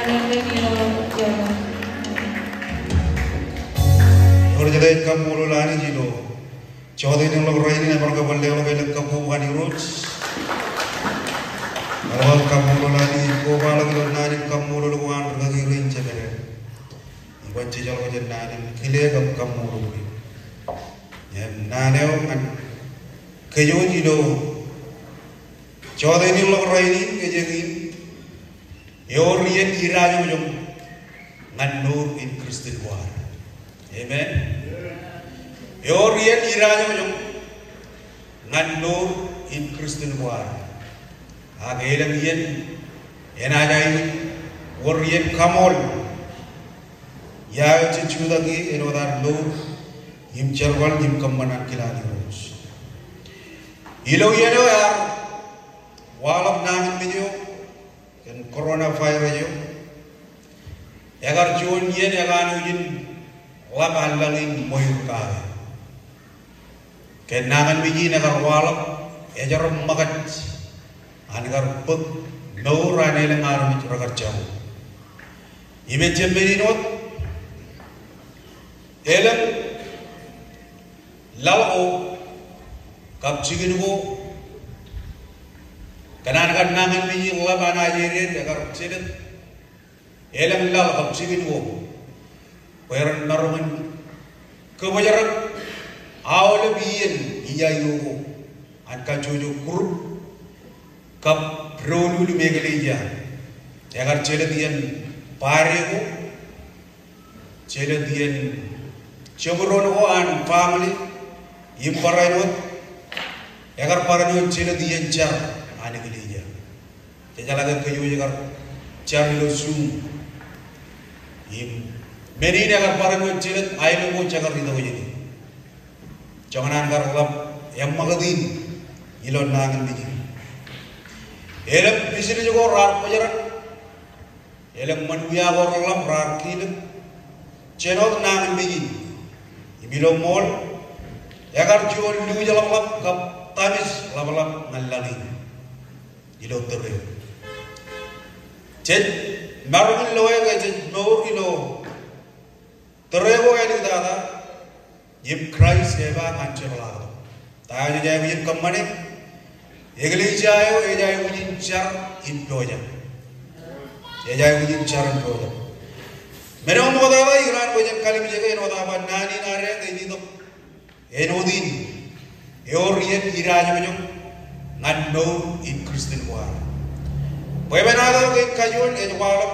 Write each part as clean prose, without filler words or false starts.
Orang jadi kamu lulani jilo, cawat ini lo berai ini orang kebal dia lo belak kamu bukan irut. Kalau kamu lulani, kau balik lo nani kamu lulu bukan berkaki rinci beren. Iban cijal kau jadi nani, kile kamu lulu. Ya nani orang kayu jilo, cawat ini lo berai ini kejadi. Yorian iraju jom nganur in Kristen war. Amen. Yorian iraju jom nganur in Kristen war. Agelang yen enajai worian kamol. Ya cucu lagi enodar nur him cerwal him kemanan kilani rose. Ilo yeno ya walam nangin video. Kan coronavirus yo agar jual yen agar ujin lama langin moyur kaya kenangan biji agar walak ajar makat agar pek naurane lengar bicara kerjau ibe jemberi not elang lau kapcigin go kanan nangan biji lama najirin agar sedet elang lal kapcigin go peran naruman kebajaran awal biyen iya yo anka jojo kur kap rolu megalija agar sedet yen pare go sedet yen cebron go an family imparanot agar paranot sedet yen jar ani gelija jalagan kayu jagar charlo sum im meni agar paranot sedet ayo go jagar itu jadi jangan agar lab yang magadin ilon nangan biji elam bisini juga rar pajaran elam manuya go lab rar kilem cenot nangan biji ibilo mol agar jual lu jalan lab kap tamis lab ngalali ilo terre ced marun loe ga ced no ilo terre go edi dada yim Christ eva anchela ta je jay yim kamane egli jayo e jay ujin char impoja e jay ujin char impoja mero mo da ba iran bojan kalim je no da ba nani nare ga ni do enodin eorien iraj mo ngando in Kristen war. Pemenado ke kajon edwalap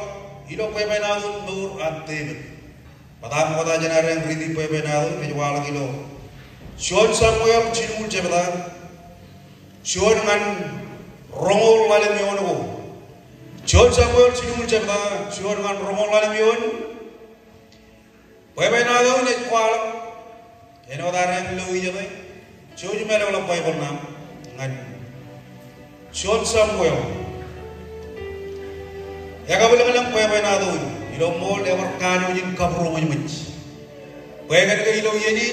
ilo pemenado nur antebet. Padam kota jenareng ridi pemenado edwalap ilo. Sion Samuel cinul jebatan. Sion ngan rongol lalem yono. Sion Samuel cinul jebatan. Sion ngan rongol lalem yon. Pemenado edwalap. Eno dareng lo ijabai. Sion jumela wala Bible nam ngan Sion Samuel ya ka bilang lang kaya na do ilo mol de markano yin kabro mo yimit kaya ka ilo yeni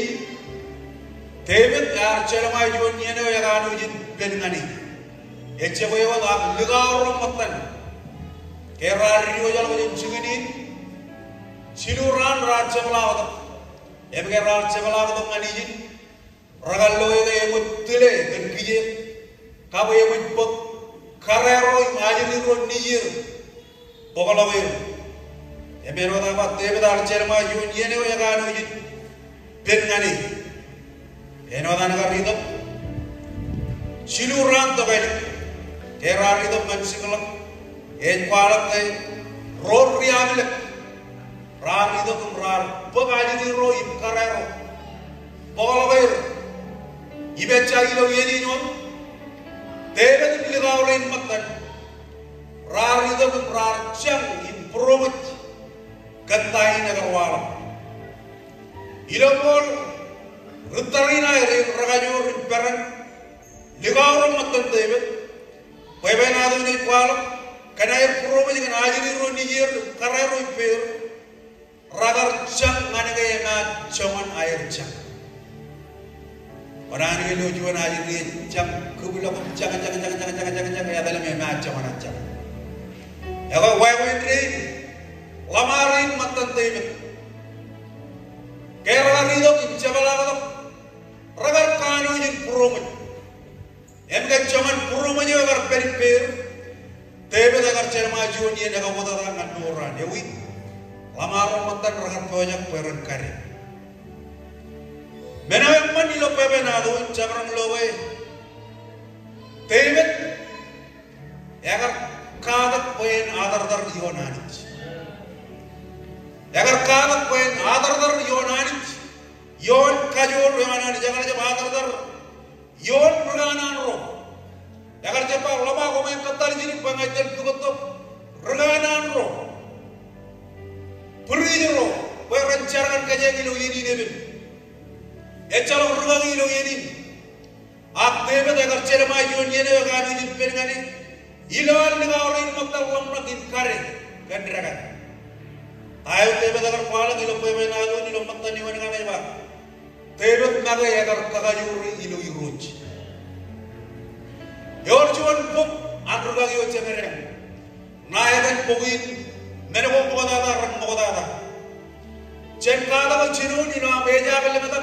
tebet ar chala mai jon yene ya ka no yin ben ngani eche boy wa da ligaro matan kera riyo jalo yin chigini siluran ra chabla wa em ke ra chabla wa ngani yin ragal lo ye mutile ben kiye kabo ye mut bok karero imajini ro niyir bokalawe e bero da ba tebe da cerma yun yene o yagano yin ben ngani eno da nagar rido siluran to bel kera rido man singlam en palat e ro riamle ra rido kum rar bokajini ro im karero bokalawe ibecha ilo yeni non tebe di ligawlen matan rar itu rar jang improve kantai nagarwala ilomol rutarina ere ragajur peran ligawren matan tebe pebenado ni kwala kana improve dengan ajiri ro ni yer karero per ragar jang manega yana jaman air jang orang ini lo jual aja ni jam kebulan jangan ya dalam yang macam mana jam ya kau wai ni lamaro matan rahat banyak peran kari. Menawe man ilo pepe nado cakrang lowe. David yagar kadat poin adar yonanich. Yagar kadat poin adar yonanich. Yon kajor yonanich yagar jab adar yon perganan ro. Yagar jab lama ko may katal jini pangajar tugotok perganan ro. Puri ro. Poin rancaran kajang ilo yini David. Ecalo ruang ilo yini. Ak David agar cermai yon yene agar ini pergani. Ilawal nega orang maktal lamnak inkare gandrakan. Ayo David agar palang ilo peme nado ilo maktal ni wana ngai ba. David naga agar kagayuri ilo iruj. Yor juan pop andruga yo cemereng. Nayakan pogin menebo pogodada ram pogodada. Cenkada ko cinun ino abeja belemata.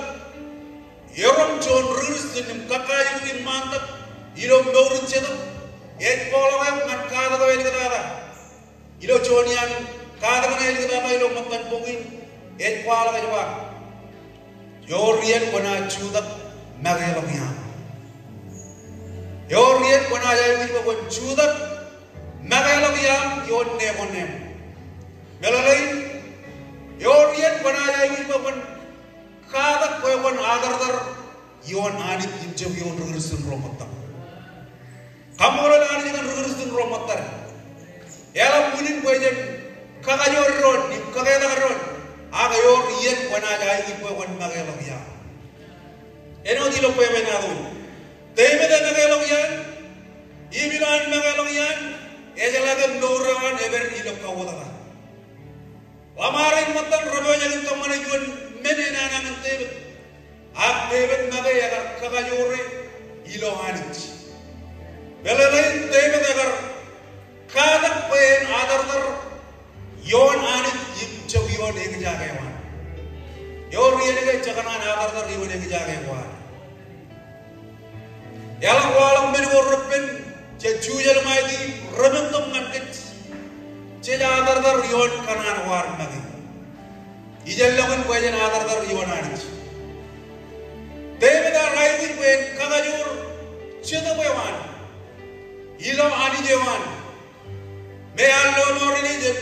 Yoram John Rusin kakayun ni mantak ilo nourut cedo ek polong ngan kada ko eli kada ilo Johnian kada ko eli kada ilo matan pungin ek pala ka jaba Yorian kona chudak magelomya Yorian kona jayi ko chudak magelomya yon nem melalai Yorian kona jayi ko kada ko kon adar yon anit injam yon rugurusun romatta kamora ani dengan rugurusun romatta ela munin ko jen kaga yor ron ni kaga da ron aga yor yen kona jai ko kon magelo ya eno dilo ko be na do teme da magelo ya ibilan magelo ya ejala ga nourawan eber ilo kawada lamarin matan robonya kin kamane jon menena nan David ak David naga agar kagayore ilo hanit belalain David agar kadak pen adar yon hanit yimchaw yon ek jagawan yor yene ga jaganan adar yon ek jagawan yalang walang men worpen je jujal maidi rabendum nganket je adar yon kanan war nagi ijallagun koyen adar yonanich David arrived when kagajur chedabewan ilo ani jewan me allo morini je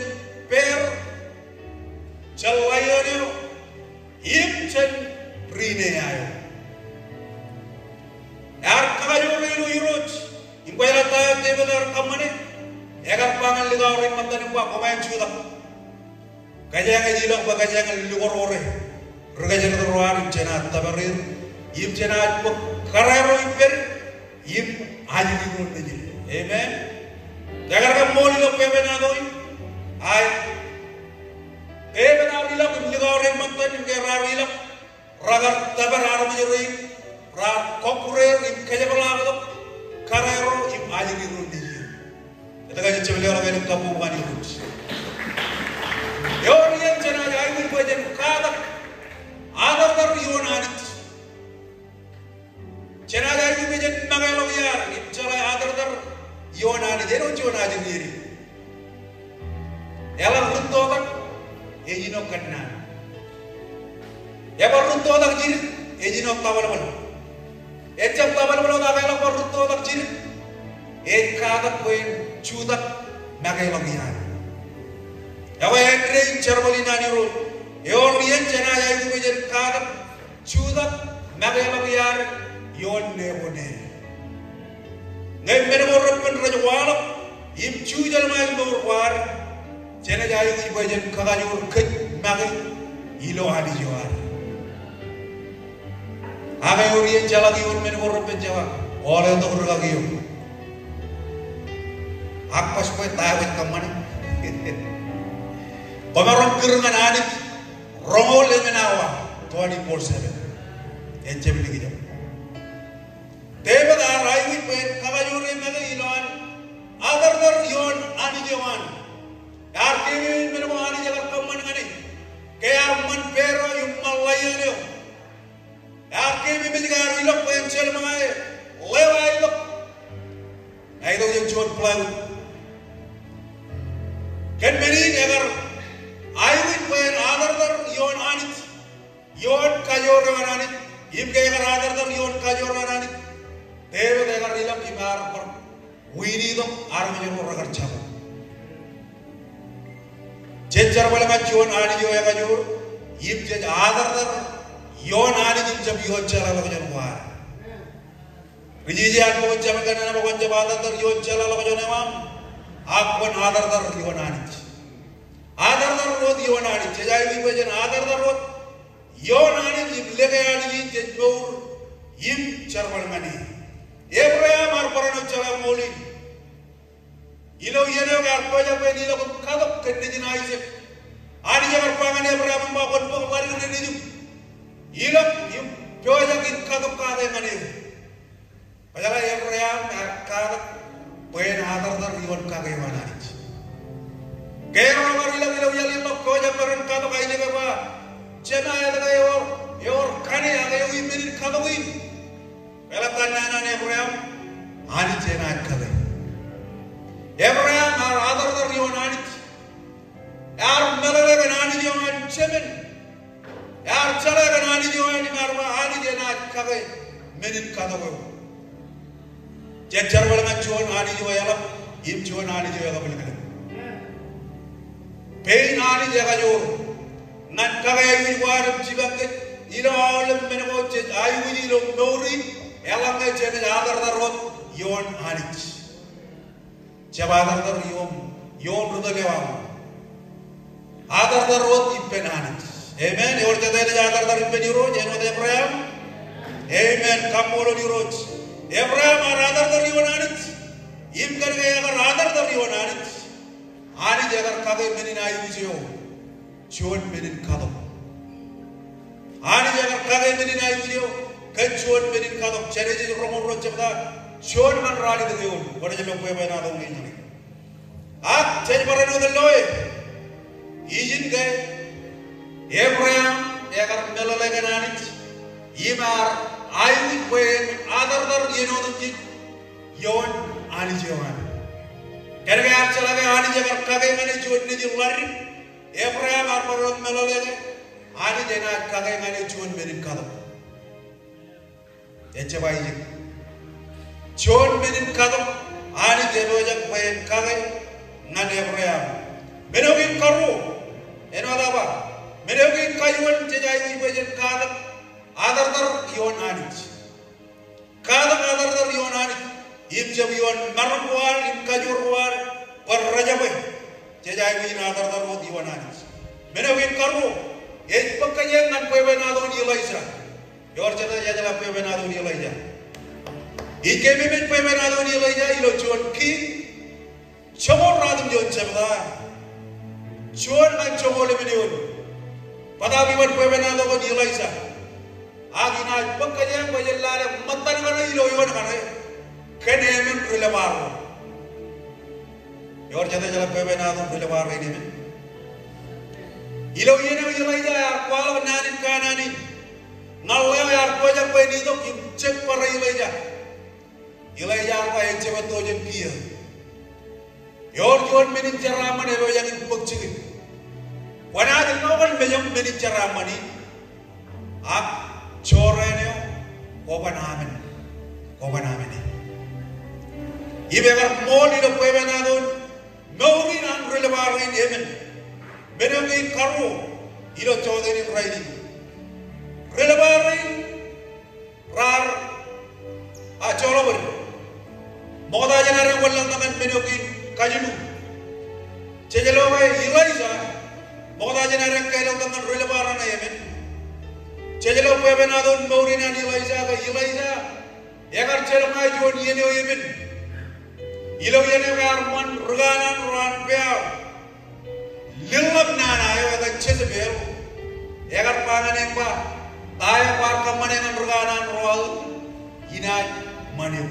per chalayone imchen rine ayo yar kagajur ilo yuroj imbayla ta David ar kamane egar pangal liga orin matan ko komain chuda kajang jilang ba kajang lugor ore rugajang ruan cena tabarir yim cena ko kararo imper yim aji di ron neji amen jagar ka moli lo pebe na doi ay pebe na lila ko liga ore mantan ke rarila ragar tabar aro jeri ra kokure im kajabala do kararo im aji di ron neji eta ga chebele ora bene kapu bani rut Yorian jana jai wil bajen kada adar yon anit jana jai wil bajen magalo yar imchala adar yon anit ero jona ajiri ela runtoda ejino kanna eba runtoda jiri ejino tabalbal echam tabalbal da bela por runtoda jiri ek kada koin chudak magalo yar Yawa ekrein cerbolina ni ro. Yon yen jana jai tu bejer kadam chudak magelo yar yon ne bone. Ngai mere mo ropen rajwalo im chujal mai mo war jana jai tu bejer kagani ur kej magi ilo hadi jawar. Aga yon yen jala yon mere mo ropen jawa. Ole to urga yon. Akpas ko tawe kamane. Komaron kirangan anit rongol lemenawa 24/7 enjebli gida David arrived when kagayure mega ilan adar yon ani jawan yar kini mero ani jagar kamman ngani kaya man pero yung malayane yar kini bidigar ilok pen chel mae lewa ilok ay do yung chuan plan kan meri agar I will adar yon kajoranani tebe de garila kimar par wini do arme yo ragar chabo jejar wala majon ani yo ya kajur yim je adar yon ani jim jab yo chala la kajon war riji an mo jam kana mo gon jab adar yon chala la kajon mam akon adar yon ani adar rod yon ani jai wi bejen adar rod yon ani jim lege ani je bor yim charwal mani Abraham arparano chala moli ilo yeno gar koja pe nilo ko kadok kende dina ise ani jagar pangan Abraham ba kon po mari ne ni ilo yim joja kin kadok ka de mani ajara Abraham kadok pen hadar dar yon ka ge manani kero mari ilo yali lo koja peran kadok ai ne ba chena ya ga yor kane aga yo imenin kadok in Elakkan nana Abraham, ani cina kade. Abraham ar adar dar yon ani, ar melale kan ani yon cemen, ar cale kan ani yon marwa ani cina kade menin kade ko. Jejar wala ngajon ani jo yala, im jon ani jo yala belakang. Pain ani jaga jor, ngan kade ayu waram cibaket, ilo alam menemo cej ayu ilo mori. Elang ke jenis adar darot yon anich, coba adar dar yon ruda lewam, adar darot ipen anich, amen. Yor jadi adar dar ipen yuro, jeno de Abraham, amen. Kamolo yuro, Abraham adar dar yon anich, im kerja agar adar dar yon anich, anich agar kage menin ayu jio, jon menin kado, anich agar kage menin ayu jio. Kecuali menin kadok cari jadi romor cepda, cuan man rali tu yon, pada jam kue bena dong ini. Ah, cari barang itu loe, izin ke, Abraham, agar melalekan anis, imar, ayu kue, adar dar yeno tu yon anis yon. Kerja apa lagi anis agar kage mana cuan ni dilari, Abraham arparon melalekan, anis jena kage mana cuan menin kadok. Coba ini, John menin kadok, ani dewajak bayan kage, ngane Abraham. Menogin karu, eno apa? Menogin kayuan jejai bayan kadok, adar dar yon anis. Kadok adar dar yon anis. Im jab yon marwar, im kajurwar, per raja bay. Jejai bayan adar dar yon anis. Menogin karu, pakai ngan bayan adon yelaisa. Yor cerita jalan pemenadu ni lainnya. Ike mimin pemenadu ni lainnya ilo cuan ki, cumor radum jual cerita, cuan nak cumor lebih niun. Pada biman pemenadu ko ni lainnya. Agi na pagkanya bayan lala matan kana ilo iwan kana, kene min rilebar. Yor cerita jalan pemenadu rilebar ini min. Ilo ini lainnya kuala nanin kananin. Nalaya yar koja kue ni to kim cek para ilai apa yang cewek tu jen kia. Yor jual menin ceraman elo yang impuk cik. Wana ada nawan menin ceraman ni, ak corene koban amen ni. Ibe agar mall ilo kue benadun, nawi nang relevarin emen, menungi karu ilo codeni riding. Relevarin rar acolo ber moda jenare wallang tangan menyokin kajulu cejelo way ilaisa moda jenare kailo tangan relevaran yemen cejelo pe benadon maurina ilaisa ka ilaisa yagar celma jon yene yemen ilo yene gar man ruganan ran pea lillab nana ayo ka cezbel yagar pangane pa Taya par kamane ngan ruganan roal hinay maniu.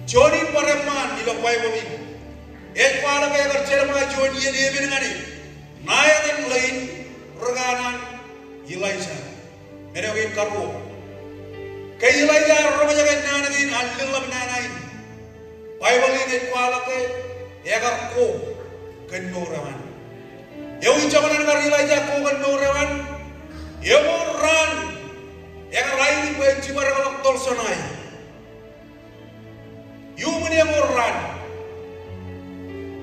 Joni pareman ilo pai bobi. Ek pala kaya kercerma joni ye dia binengani. Naya kan lain ruganan ilaisa. Menewin karu. Kaya ilaisa ramaja kan nanagin alilab nanain. Pai bobi ek pala kaya ekar ko kan norawan. Yawi jamanan kar ilaisa ko kan norawan. Yemurran, yang lain barang alak tol sonai. Yuman yang orang.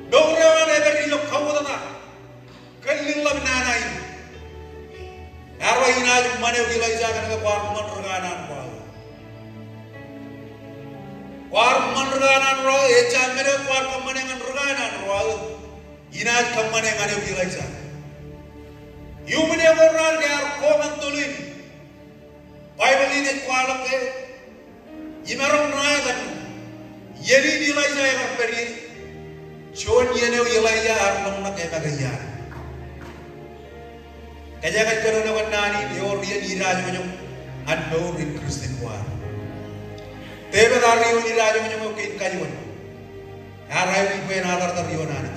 Dorewan eber ilok kawudana. Kalling lam nanai. Arwa inaj mane gilai jagan ke war manrganan wa. War manrganan wa echa mere war kamane manrganan wa. Inaj kamane mane gilai jagan. Yuman yang orang gar koman tulin. Bible ini kualak ke. Imarong nagan. Yeri gilai jagan beri. Chon yeneu gilai jagan nak emagayan. Kaya kan naman nani dior dia diraj mo yung ano rin Kristen kuan. Tebe dari yung diraj mo yung kain kayuan. Aray ni kuya natar tariyo nani.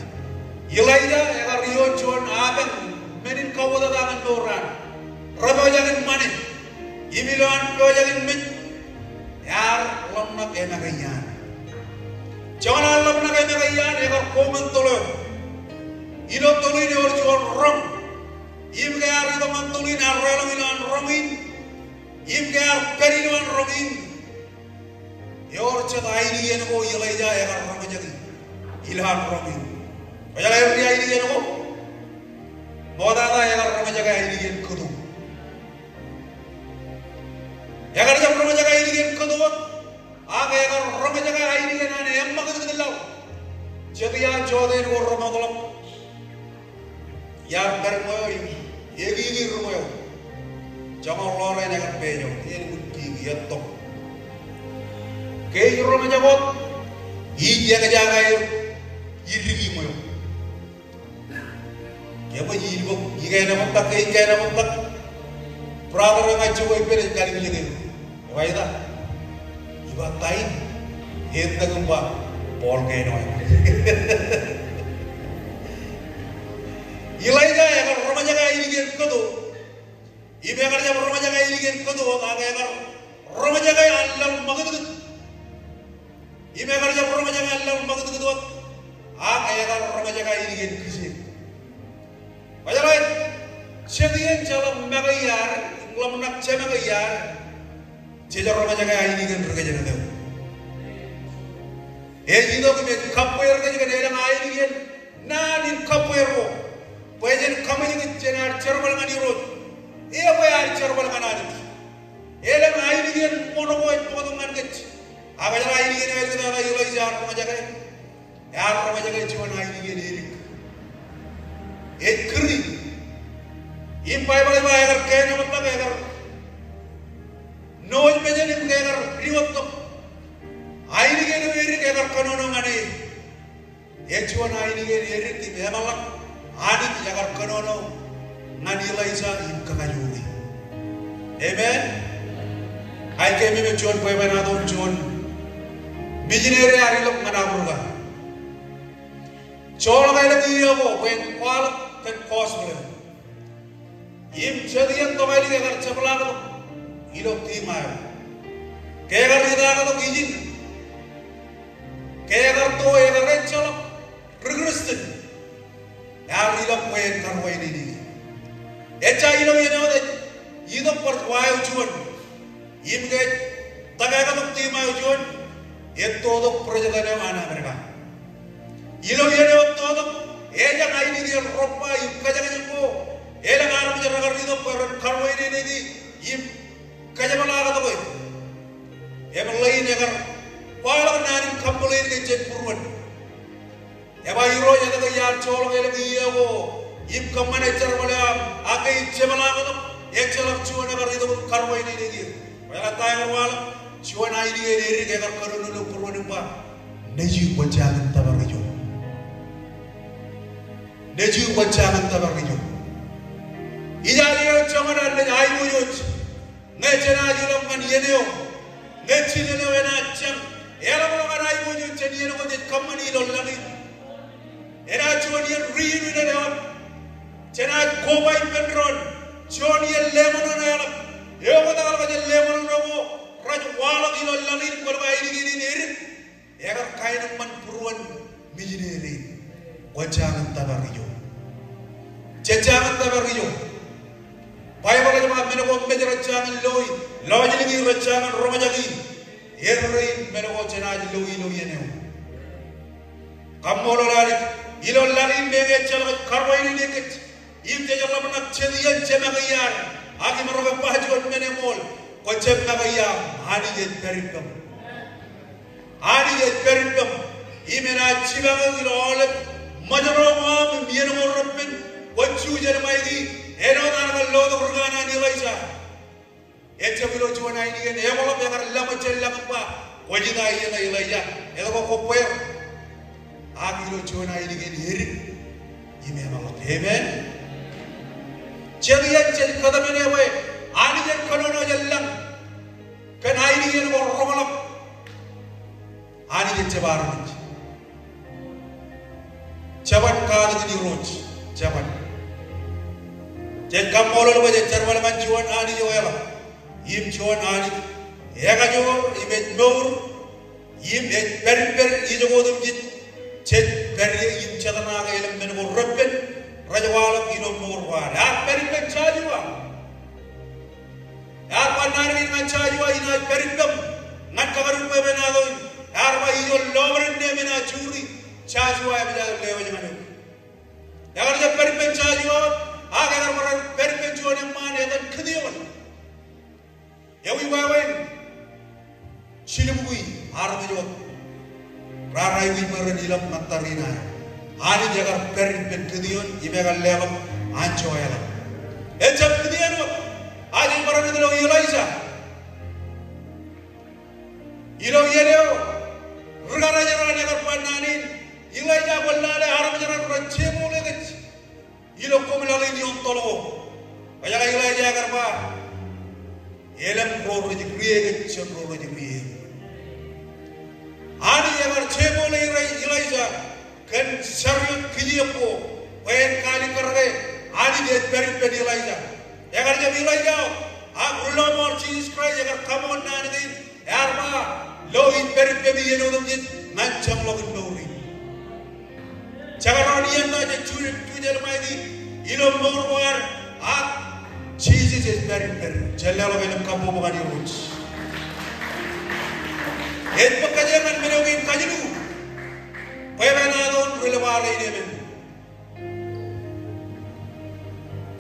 Ilaida ekariyo chon abang menin kawada dangan doran. Rabo jangan mane. Imiloan ko jangan mit. Yar lamnak emagayan. Jangan lamnak emagayan ekar komen tolo. Ilo tolo ni or chon rom. Im gar ito mantulin arrelo ilan romin. Im gar perinuan romin. Yor chat aini yen ko ilai ja ya gar romin jadi. Ilhan romin. Kaya lain dia aini yen ko. Moda da ya gar romin jaga aini yen kudu. Ya gar jam romin jaga aini yen kudu. Aga ya gar romin jaga aini yen ane emma kudu dilaw. Jadi ya jode ko romin kolom. Ya bermoyo yegi rumoyo jama lore nagan peño yen gutti yetto kay roma jabot yi jaga jaga yirigi moyo yaba yi bo yi na mo tak kay na mo tak brother nga ci way pere kali mi liggey wayda iba tay hen dagum ba bol kay no Ilaida ya kan rumah jaga iligen kodo. Ibe kan jam rumah jaga iligen kodo aga ya kan rumah jaga Allah magad. Ibe kan jam rumah jaga Allah magad kodo. Aga ya kan rumah jaga iligen kisi. Bajalai sedian jalan magayar, lam nak cema magayar. Jejar rumah jaga iligen berkejar itu. Jido kami kapuer kan juga daerah iligen. Nanin kapuer ko. Pajen kami ni jenar cerbal ngani rot. Ia bayar cerbal ngani. Ele ngai ni gen mono boy potongan kecil. Apa jala ini gen air kita lagi lagi jar rumah jaga. Yar rumah jaga cuma ngai ni gen erik. Keri. Impai balik bayar kaya nama tak bayar. Noy meja ni bayar riwat tu. Air ni gen erik bayar kanono ngani. Cuma ngai ni gen erik ti memang Adik jagar kanono nganilai sa im kakayuri. Amen. Ay kemi me John boy bana don John. Bijinere ari lok manabruga. Chol ga lagi yo wen kwal ken kosle. Im chadiyan to gali jagar chapla ko ilok ti mayo. Kegar ida ko bijin. Kegar to egar chalo progressed. Yar ilok wen karway ni. Echa ilok ino idok por wayo chuan. Imge tagaga tok ti mayo chuan. Todo proyecto na mana mereka. Ilok ino todo eja ngai ni ropa kaja kaja ko. Ela ngaram jara gardido por karway ni im kaja malaga to boy. Emalai negar wala nanin kampulin ke jet purwan. Eba hero ya daga yar cholo ke lagi ya wo im kamane charmala akai chemala ko ek chalak chuana gardido por karway ni wala tayo wala chuana ini eri ke gar karono lo purwan pa neji wajangan tabarjo. Neji wajangan tabarjo. Ijaliyo chamana ne ayu yut. Ne chena jilam man yeneo. Ne chinelo ena cham. Ela mo kan ayu yut cheniyeno ko jet kamani lo lani. Era choniyen riyu ne ne. Chena kobai pendron. Choniyen lemon na ela. Yo ko dagal ko jet lemon no mo. Raj wala ilo lani ko ba ini ni eri. Egar kain man purwan mijinere. Wajangan tabarjo. Jajangan tabarjo. Bible jama meno mena ko me rancangan loy lawajili gi rancangan romajagi yerre mena ko cenaji loy yeneo kamolo lari ilo lari mege chala karwaini deket im te jalla nak chediyan chemagayar agi maroga pahjon mene mol ko chemagayam ani je perikam imena chibaga ilo ole majaro mam mieno morpen wachu jermaidi eno dana lo do urgana ni laisa echa bilo chuana ini ne yamolo be kar lama chella pa wajida yena ilaja edo ko poer agi lo chuana ini ge heri ime ma amen chediyan chel kadamene we ani je konono jellam kan ini ge ko romala ani je cebaran ceban kali di roj ceban jengkam molol baje cerwal man chuan ani yo yala yim chuan ani ega jo ibe nor yim per ijo godum jit chet per yim chadana ga elam men go rabben rajwala ilo nor war ya per chajwa ya panar ni man chajwa ina perikam ngan kabaru pe benado yar ba ijo lobren ne mena churi chajwa ya bijal lewe jmanu ya gar per chajwa agar maran perpetuan yang mana dan kediaman ya wi bawen silumui arti jawab rarai wi maran ilam matarina ani jagar perpet kedion ibegal lelam ancho yala ejab kedian wa ani maran idlo ilaisa ilo yeleo rugara jara jagar pananin ilaija bollale haram jara rachemo legach ilo komilale ni on tolo ayaga ilaija garba elam roro ji kriye chen roro ji kriye ani yagar chemo le ilaija kan saryo kijipo wen kali karge ani je periped ilaija yagar je ilaija a ullo mor Jesus Christ yagar come on na ni yarba lo in periped yeno dum jit nan cham lo gnori Jangan orang na je tujuan mai ilo morwar at Jesus is very jalalo velam kamu bukan irut et pakajangan menogin kajilu pemenadon relawale ini men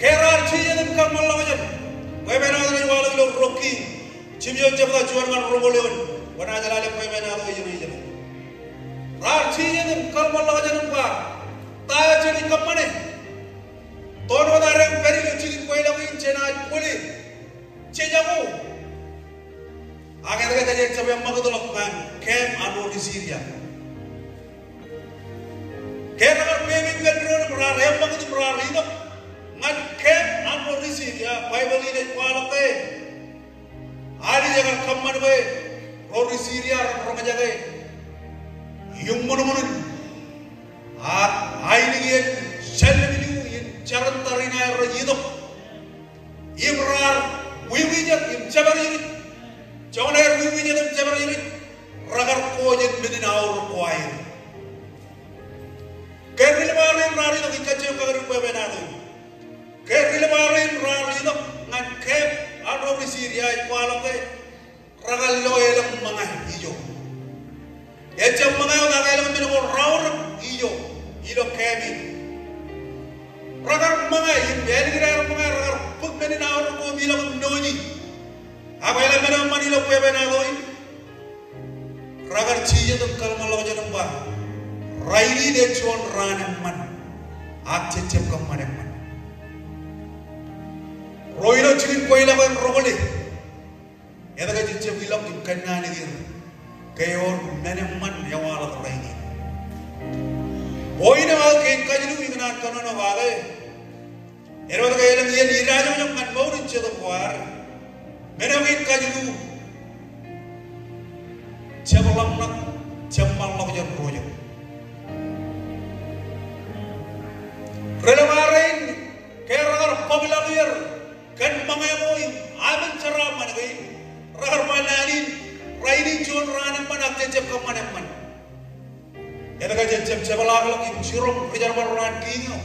kerar cijan kamu lawajan pemenadon wala lo roki cimjo jabla juan man roboleon wana jalale pemenadon ini rar cijan kamu lawajan pa taya jadi kamane tono darang peri luci koila win cena puli cejamu agar kita jadi sampai magadolok kan kem anu di Syria kem agar peming bedron berar yang magadu berar itu ngan kem anu di Syria Bible ini kualate hari jangan kaman we di Syria orang jaga yung mana ini ye selvi Jaran tarina rajido imrar wiwinya im jabari joner wiwinya im jabari ragar kojen medina aur koai keril mare nari do kache kagar ko benado keril mare nari do ngan kep ado di Syria ipalake ragal lo elam manga ijo ejam manga ragal men ko raur ijo ilo kemi ragar mga ibeligirar mga ragar pag meninaor ko bilang noni apa yang mana manilo pebe na loy ragar ciye dum kalma lo janam ba raili de chon ranem man ak cecep kam manem man roilo cikin koila ban robole edaga cecep bilang kanna ni gir kayor menem man yawala raini Oina al ke kajilu igna kanono wale erod ga elam ye nirajo jom man maurin chedo war menawin kajilu chebolam nak chemmal lok jan rojo relamarin ke ragar paglalir kan mangamoy aman cara man gai ragar mananin raini jon ranan man ak cecep kam man man Yana ka cecep cebalang lagi sirom kejar barunan kinyo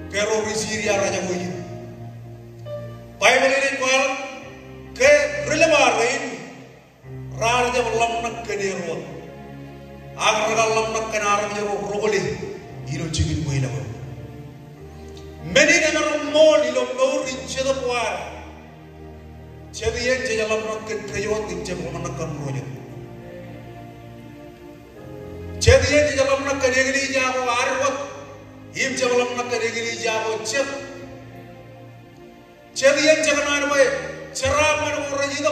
kero di Syria raja boy Bible ini kual ke relevarin raja belum nak kenirot agar kalau nak kenar menjadi rogoli hiro cikin gue lagu meni dengan mall hiro mau rinci dah puar jadi yang jalan nak kenrejot rinci belum nak kenrojot jadi yang jalan nak kenegeli jago arwat him jalan nak kenegeli jago cep jadi yang jangan apa cerah mana orang itu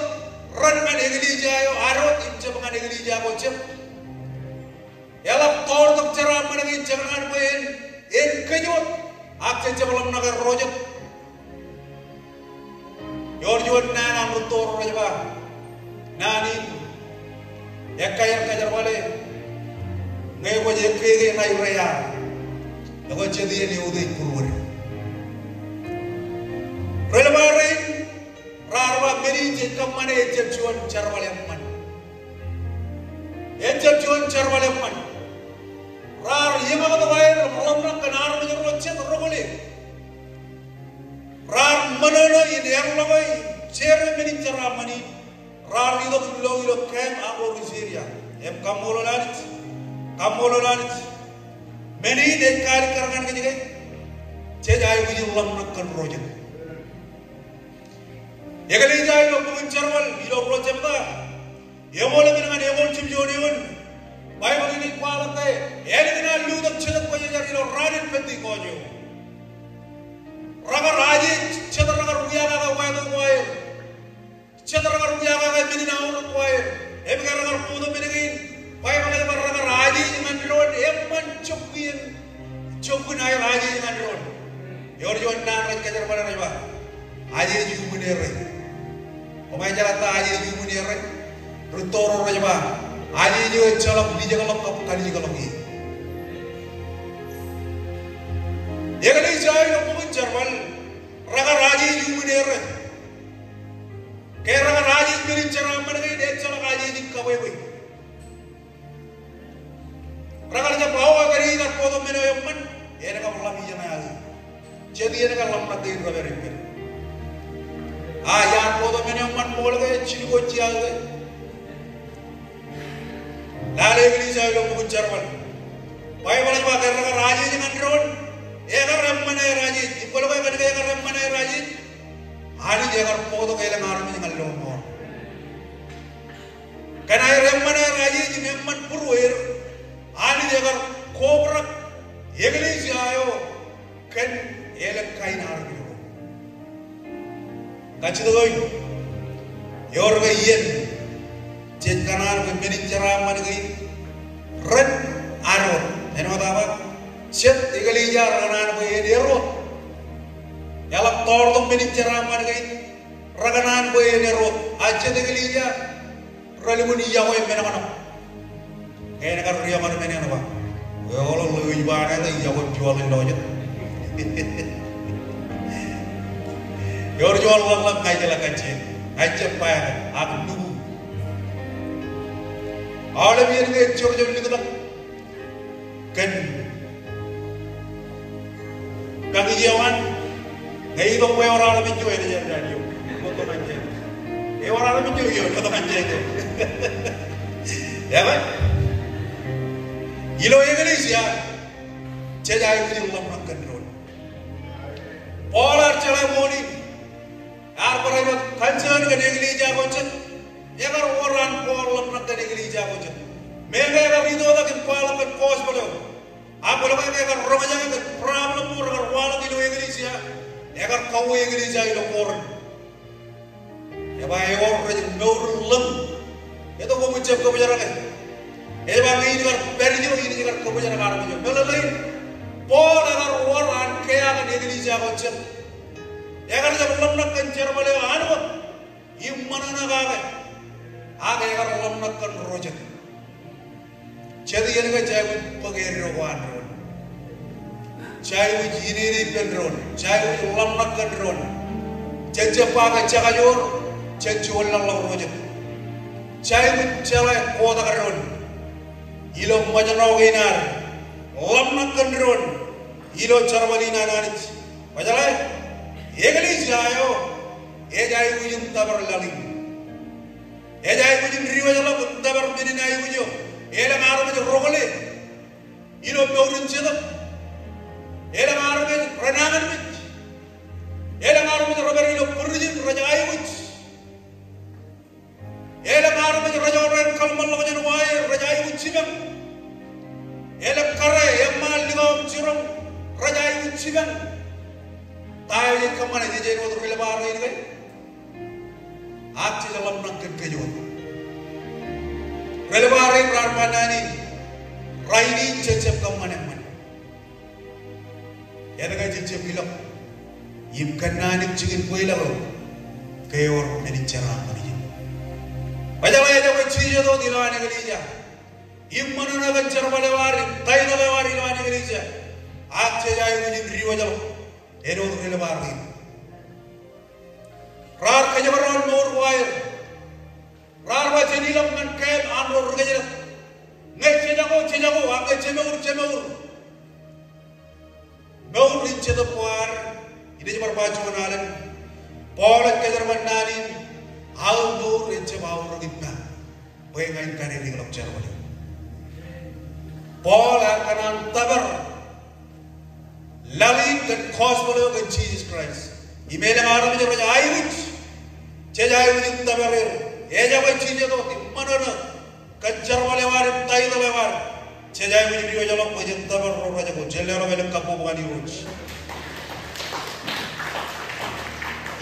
ran kan negeli jago arwat him cep kan negeli jago cep yalah tor tak cerah mana ini jangan apa en kenyot akse jalan nak rojot Yorjuan nana mutor raja nani kajar wale ngai ko je kege nai raya ko jadi ni udai kurur relamarin rarwa meri je kamane ejjuan charwale man ejjuan charwale man rar yema ko bayar rolna kanar me roche rogole rar manana ini yang labai cere meni charamani rar ido lo kem agor Syria em kamolo lalit meni de kari karangan ke jige ce jay bu ulam nakkan roje yegali jay lo bu charwal ilo roje ba yemole dengan yemol chim joni won bible ini kwalate elina lu dak chedak ko yari lo ranin pendi ko jo raga raji chedar raga ruya ga wa ga wa chedar raga ruya ga meni na on ko e be raga pudo meni gin bible ini raga raji dengan road emman chokun ay raji dengan road yor jon na ran kajar bana ba aji ju muni re o may jalata aji ju muni re rutoro ra ba aji ju chalap di jagalok kap kali jagalok yi yegali jay lo bu jarwal raga raji ju muni re ke raga raji miri chara man ge de chala aji di kawe we raga ja bawa gari ga podo meno yamman ene ka bola bijana ali jadi ene ka lamna de rabere pe ya podo meno yamman bol ge chini ko chial ge lale gili jay lo bu jarwal bay bala ba ga raga raji jangan ron e ga rammana raji ibolo ga ga rammana raji ali je ga podo ge la ngaram jangan lo mo kana rammana raji ji memman purwer ali je ga kobra yegali jayo kan elak kain arbi kachido goy yor ga yen jet kanar ga meni jara man gay red aro eno ba set yegali jar kanar go yedero yala tor to meni jara man gay raganan go yedero ajje yegali jar ralimuni yawo mena kana kayaknya kan ria mana meni ana ba Wala lo ibana na yawo jual lo je. Yor jual lang kay jala kanche. Ajje pa ak nubu. Ala biir nge chor jom ni da. Kan. Kami jawan ngai do ko ora ala bijo ene jar dan yo. Mo to nanje. E ora ala bijo yo to kanje ko. Ya ba? Ilo Indonesia, cejai puji ulam nakkan ron. Polar cela moni, apa lagi kancan ke negeri jago cek, ya kan orang polar nakkan negeri jago cek. Mereka yang itu lagi polar kan kos beliau. Apa lagi kan orang yang kan problem orang orang di Indonesia, ya kan kau Indonesia itu orang. Ya baik orang yang nurlem, itu kau ucap kau bicara kan. Bang ini kan perju ini kan kebujan karam itu. Melelai, pol agar orang kaya kan Indonesia macam, ya kan jam belum nak kencar balik anu, iman anak agak agar belum nak kan rojak. Jadi ini kan jauh pagiri rohan, jauh jini penron, jauh belum nak kan ron, jauh pakai cakajor, jauh lang rojak, jauh jalan kota kan ron. Ilo majanau ginar, lamnak kendron, ilo charwalina nanit. Majalai, yegali jayo, jai wujud tabar lali jai wujud riwa jala tabar bini nai wujud maru wujud rogole ilo meurun cedap maru wujud renangan wujud maru wujud rober ilo purjin raja ai wujud maru wujud raja orang kalmal wujud wai raja ai wujud sibang kare mal ligom cirong raja ai wujud sibang tayo yang kemana dia jadi waktu lebaran ini kan? Aci dalam nangkep kejuan. Lebaran Ramadan ini, raini cecep kemana mana? Ya dengan cecep bilang, ikan nanik cikin kue lalu, keyor ini cerah mana? Baca lagi ada bercerita tu di luar negeri je. Iman orang cerah lebaran, tayi lebaran di luar negeri je. Aci jaya mungkin riwa jauh. Eno tu lebaran ini. Rar kejabaran mor wire. Rar baca nilam kan kem anor kejar. Ngai cejago, angkai cemeur. Meur rince tu puar. Ini cuma baca menalan. Polak kejaran nanin. Aldo rince bau rogitna. Pengain kan ini kalau cerita. Polak kanan tabar. Loving the gospel of Jesus Christ. Email maru me raja ai wich. Chejai wich tabarer. Eja wich chije to manana. Kanchar wale war tai wale war. Chejai wich riyo jalo wich tabar raja ko jellero wele kapo bani wich.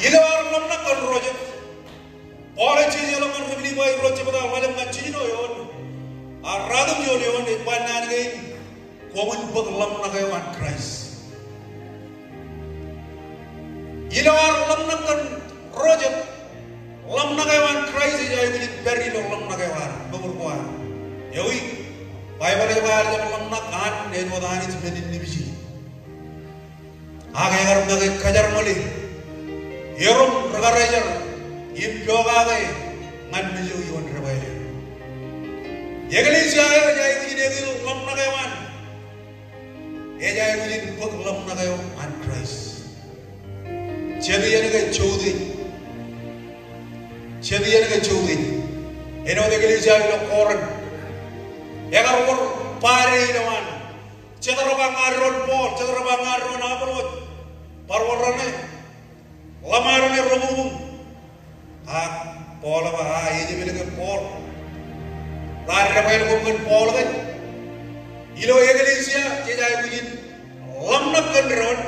Ila war namna kan roja. Ore chije lo man fibli boy roja pada wale man chino yon. Aradum yon panan gain. Komun bag lamna gayon Christ. Ilawar lamna kan rojat lamna gawan Christ jai wujud beri lo lamna gawan beberkuan yawi Bible gawan jam lamna kan den wadani sebenin nibiji age agar mage kajar mali yerum ragarajar im yoga gai ngan meju yon rabai yegali jai wujud lamna gawan jai wujud bag lamna gawan Christ Chediyan ke chudi. Eno de gelisha lo koran. Yagar wor pare ilawan. Chedara bangaron pol, chedara bangaron apolot. Parwarane. Lamarane robum. Pola ba ini bilang pol. Lari rapain bukan pol kan. Ilo gelisha chedai bujin. Lamnak kendron.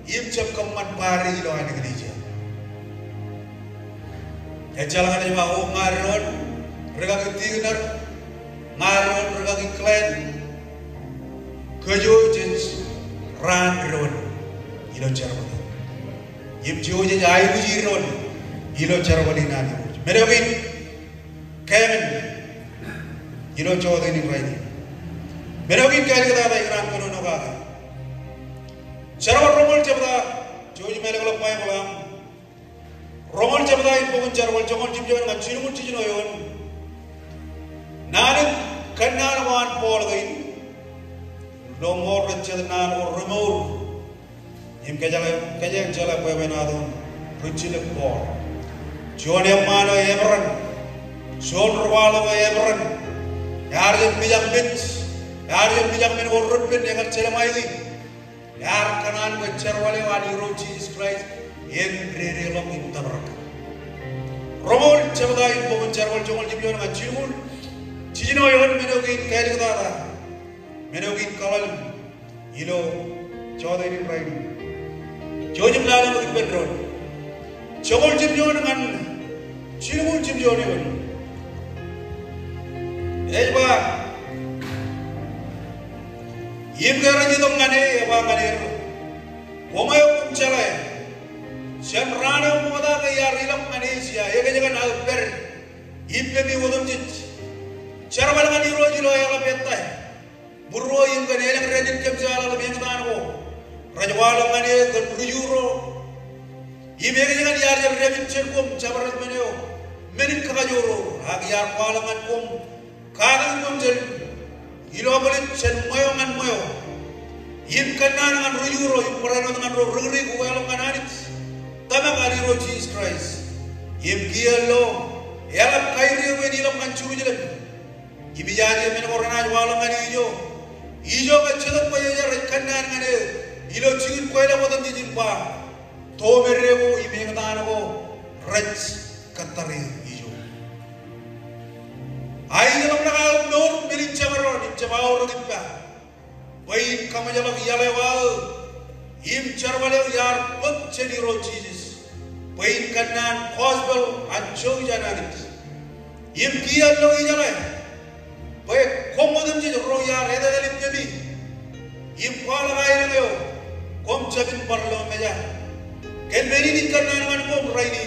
Im cep kemat pare ilo ane gelisha. Jalan ni mau ngaron, mereka ketinggalan, ngaron mereka keklan, kejo jenis ron, ilo cerman. Yep jo jenis ayu jiron, ilo cerman ini nani. Mereka kemen, ilo jauh ini berani. Mereka kaya kita ada iran kono noga. Cerman romol cepda, jo jenis mereka lepai pulang. Romol cepda itu pun cerman jomol cipjawan ngan cinu cino yon. Nanik kenal wan pol gain, lomor recet nan or remor. Im kejang jala pemen adon, recilek pol. Jual yang mana ebran, jual rualo ebran. Yar yang bijak bin urut bin yang kerja lagi. Yar kanan bercerwale wani ro Jesus Christ. Yang rere long inta beraka. Romol cepda itu pun cerwal jomol cipjawan ngan cino yon menogin kaya kita ada, menogin kawal, ilo coba ini berani, coba jemlalan mungkin bedron, coba cipjawan ngan cino cipjawan yon, coba, im kerana itu ngane, apa ngane, komai pun celai, senrana muda kaya rilam ngane sia, ya kejangan alper, im kami wadam jit. Cara malangan di roji lo yang lebih tay, burro yang kan yang rajin kebjala lebih yang tanah ko, rajwala kan yang kan rujuro, ibu yang jangan diar yang rajin cerkom cabaran menyo, menin kagajoro, agyar palangan kom, kanan kom jel, ilo boleh cen moyo ngan moyo, im kanan ngan rujuro, im peran ngan ro ruri ko yang kan anit, tamang ari roji Jesus Christ. Im giallo yalap kairi wen ilam kan churujilem. Ibi jaje men korana jwala ngani ijo ka chedok pa yajar kannan ngane ilo chigin koyla bodan di jimba to merrewo ibe ngdanago raj katare ijo ai dalam naga nor melin chamaro nim chamao rogimba wai kamajala yalewa im charwale yar put cheni ro jesus wai kannan cosbel ancho jananit im giallo ijale wai komodam je ro yar eda dalim tebi im pala gayo kom chabin parlo meja ken meni ni kannan man kom raini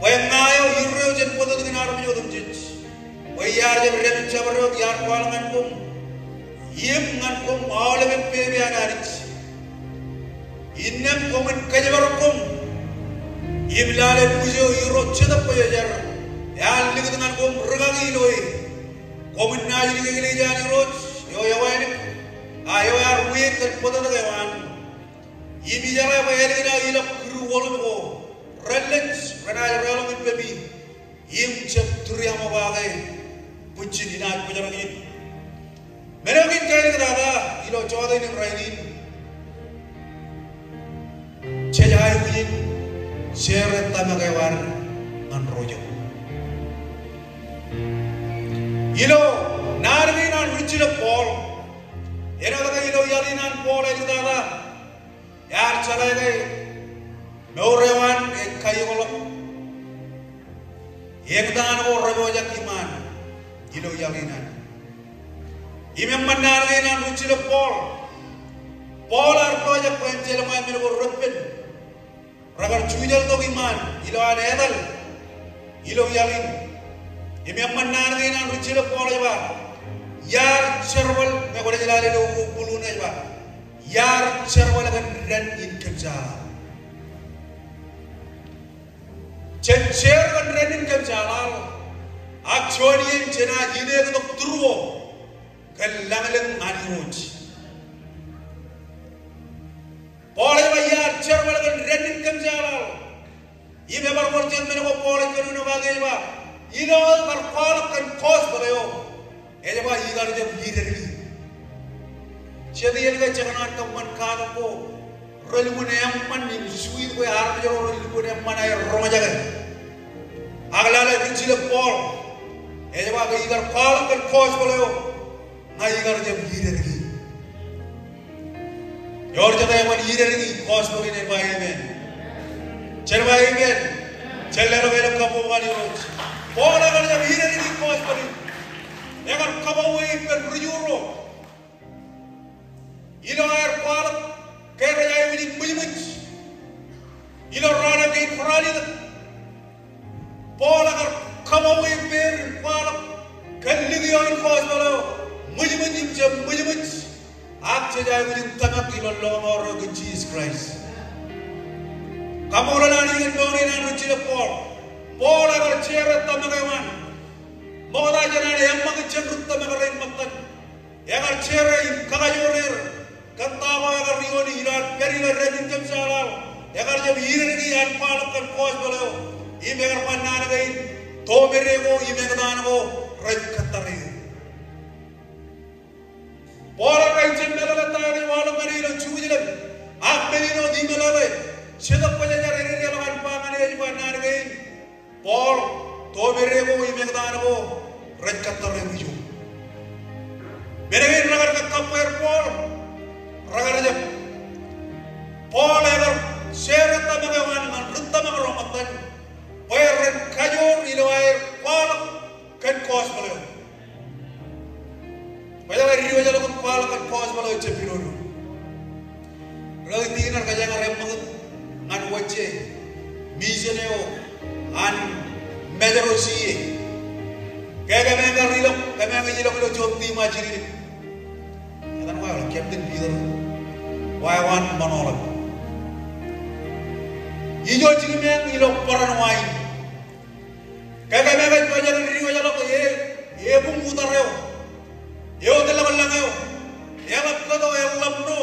wai ngayo hirro je podad dinar me jodum je wai yar je rem chabro yar pala man kom im ngan kom awle pebe anarit innem komen kajabarokum iblale pujo iro cheda poyajar yal lig dengan kom regagi loy komen najli gele jani roj yo yawan ayo yar wet ter poda da yawan ibi jara bayalina ila kru wolmo relens rana ralo mit bebi im chep turiya mabagai puji dinat pujaragi merogin kairi kada ilo choda ni rainin Cejai wujin seret tamagawar ngan rojo. Ilo narwi nan wujile Paul. Eno daga ilo yali nan Paul elu daga. Yar chalai gai norewan kayu kolok. Yegdan o reboja kiman ilo yali nan. Imam narwi nan wujile Paul. Paul artoja penjel mai melo repin. Ragar chujal to iman ilo anedal ilo yalin imi amman nar dina ruchilo pole ba yar cherwal me gole jalale do buluna ba yar cherwal gan ran in kemja cher gan ran in kemja lal achoni chena jine ko turwo kallangalan aniroj pole ba yar cherwal gan ran in kemja lal ibe bar morchen men ko pole kanu ba gejba ilo bar pole kan kos balayo ejba igar je hireri chedi elga chana kamman kan ko rolmune amman ni sui ko ar jo rolmune amman ay romajaga aglala richile pole ejba igar pole kan kos balayo na igar je hireri yor jada man hireri kos bali ne baye men cherbaye men cellero velem kapo wali roj pole kan je hireri kos bali egar kabo we per rujuro ilo air pole kere jay wili mulimut ilo rana ke frali pole agar kabo we per pole kan ligi yon kos balo mulimut jam mulimut ak jay wili tamak ilo lomoro ke Jesus Christ kamu rana ni dori na ruchile pole agar chere tamagawan moda janane yamma ke cenrut tamagarin maktan agar chere kagajoner kantama agar rioni ilan perila redin kemsalal agar jab hireni an palakan kos balo ime agar panana gain to merego ime gadanago raj katare pora kai chendala tari wala marilo chujile ak melino dimelale sedap pajajar ini lawan pangane panana gain por to merego ime gadanago raj katare biju merego ragar kapper por ragar jab Paul agar seret tamagawan man rutamagaro matan oyer kajor ilo air Paul kan kos balo padahal riwa jalo kan Paul kan kos balo chepironu lagi dinar kajang remang an wache miseneo an mejarosie kaga menga rilo kamenga jilo ko jopti majiri kan wa captain leader why one monolog ijo chigi men ilo poran wai kaga mega jojal riwa jalo ko ye bum utareo ye odela balangeo ye lapko ye lapno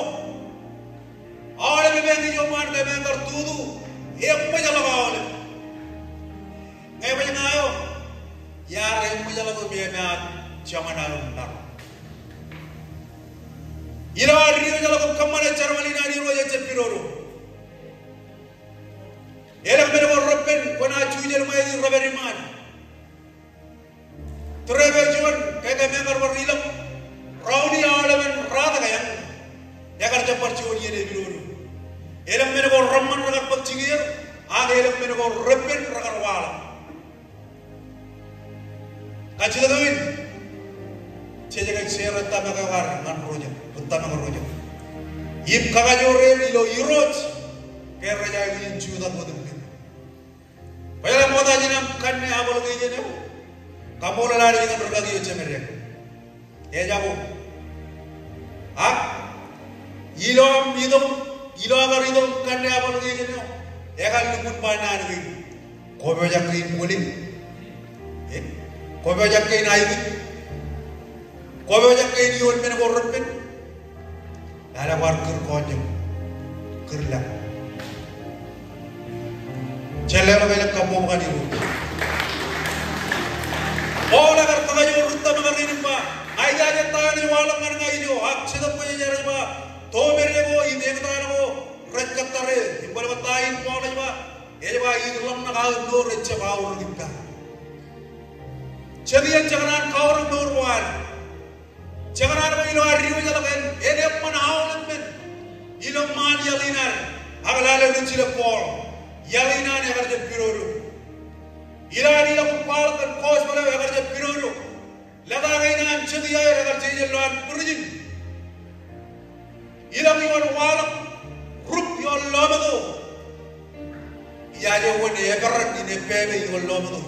aale me bengi jo mar de mengar tudu ye pajala baole Elam mene ko robben kona chujel mai roberi man. Trebe jon kaya mengar berilam rauni alaman rada kayang. Yakar japar choni ele biru. Elam mene ko ramman ragar pagcingir. Aga elam mene ko robben ragar wala. Kacil tuin. Cejaga cera tamaga war man roja. Utamaga roja. Yip kagajore ilo iroj. Kaya raja ini juda bodem. Payah moda jenam kanne abal gay jenam. Kamu lelari dengan berbagai macam mereka. Ya jago. Ilo agar idom kanne abal gay jenam. Ya kan luput panan gay. Kau belajar kain kulit. Kau belajar kain air. Kau belajar kain ion mana korot pen. Ada warker konyol. Kerlang. Jalan apa kamu bukan itu? Oh, agar tengah jauh runta makan ini pak. Aida aja tangan ini walau mana ngaji jo. Hak sedap punya jalan pak. Toh mereka ini yang tangan ko rekat tare. Imbal batain mau lagi pak. Ini pak ini lam nak kau nur receh bau kita. Jadi yang jangan kau orang nur wan. Jangan ada ilo ariu jalan. Ini apa mana awal men? Ilo mani alinar. Agalala lucile pol. Yalina ne agar jeb piroru. Irani la kupal kan kos bala agar jeb piroru. Lada gaina am chediya agar jejel lan purjin. Ilang yon walak rup yon lomado. Iyaje wone agar dine pebe yon lomado.